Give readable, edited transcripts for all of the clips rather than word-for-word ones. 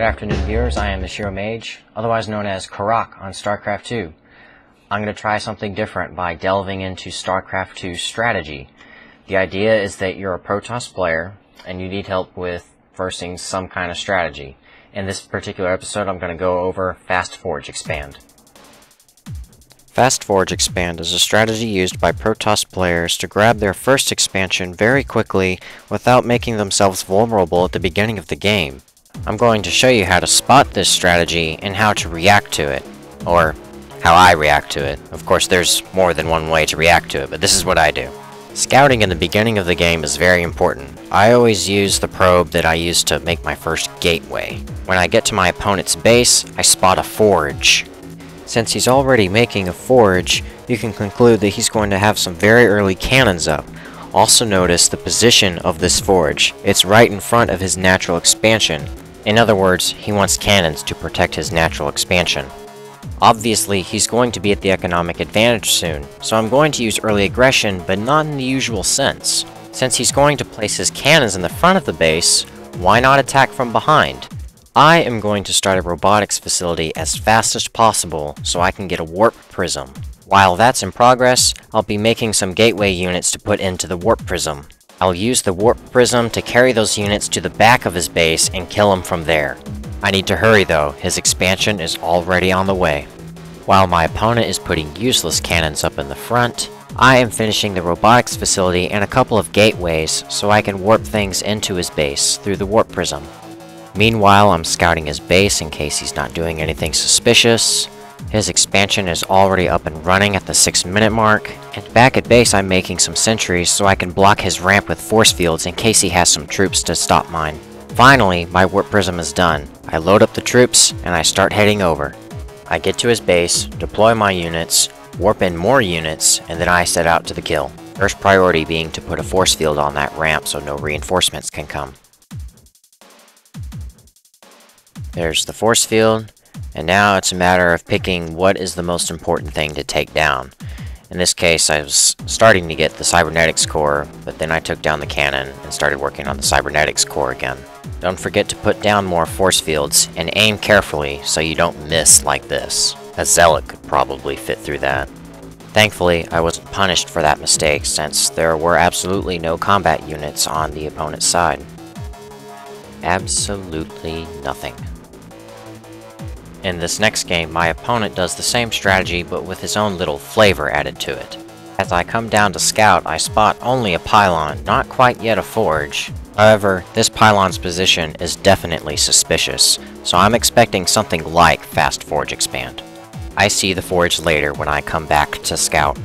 afternoon, viewers. I am TheShiromage, otherwise known as Karak on Starcraft 2. I'm going to try something different by delving into Starcraft 2 strategy. The idea is that you're a Protoss player, and you need help with versing some kind of strategy. In this particular episode, I'm going to go over Fast Forge Expand. Fast Forge Expand is a strategy used by Protoss players to grab their first expansion very quickly without making themselves vulnerable at the beginning of the game. I'm going to show you how to spot this strategy and how to react to it. Or, how I react to it. Of course, there's more than one way to react to it, but this is what I do. Scouting in the beginning of the game is very important. I always use the probe that I use to make my first gateway. When I get to my opponent's base, I spot a forge. Since he's already making a forge, you can conclude that he's going to have some very early cannons up. Also notice the position of this forge. It's right in front of his natural expansion. In other words, he wants cannons to protect his natural expansion. Obviously, he's going to be at the economic advantage soon, so I'm going to use early aggression, but not in the usual sense. Since he's going to place his cannons in the front of the base, why not attack from behind? I am going to start a robotics facility as fast as possible so I can get a warp prism. While that's in progress, I'll be making some gateway units to put into the warp prism. I'll use the warp prism to carry those units to the back of his base and kill him from there. I need to hurry though, his expansion is already on the way. While my opponent is putting useless cannons up in the front, I am finishing the robotics facility and a couple of gateways so I can warp things into his base through the warp prism. Meanwhile, I'm scouting his base in case he's not doing anything suspicious. His expansion is already up and running at the 6-minute mark, and back at base I'm making some sentries so I can block his ramp with force fields in case he has some troops to stop mine. Finally, my warp prism is done. I load up the troops, and I start heading over. I get to his base, deploy my units, warp in more units, and then I set out to the kill. First priority being to put a force field on that ramp so no reinforcements can come. There's the force field, and now it's a matter of picking what is the most important thing to take down. In this case, I was starting to get the cybernetics core, but then I took down the cannon and started working on the cybernetics core again. Don't forget to put down more force fields, and aim carefully so you don't miss like this. A zealot could probably fit through that. Thankfully, I wasn't punished for that mistake since there were absolutely no combat units on the opponent's side. Absolutely nothing. In this next game, my opponent does the same strategy but with his own little flavor added to it. As I come down to scout, I spot only a pylon, not quite yet a forge. However, this pylon's position is definitely suspicious, so I'm expecting something like Fast Forge Expand. I see the forge later when I come back to scout.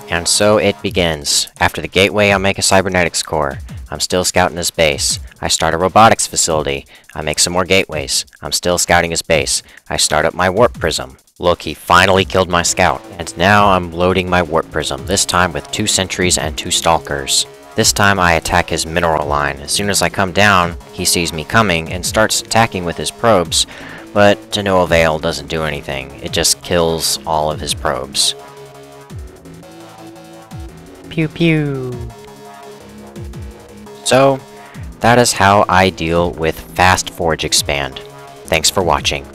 And so it begins. After the gateway, I'll make a cybernetics core. I'm still scouting his base. I start a robotics facility. I make some more gateways. I'm still scouting his base. I start up my warp prism. Look, he finally killed my scout. And now I'm loading my warp prism, this time with 2 sentries and 2 stalkers. This time I attack his mineral line. As soon as I come down, he sees me coming and starts attacking with his probes, but to no avail, doesn't do anything. It just kills all of his probes. Pew pew! So, that is how I deal with Fast Forge Expand. Thanks for watching.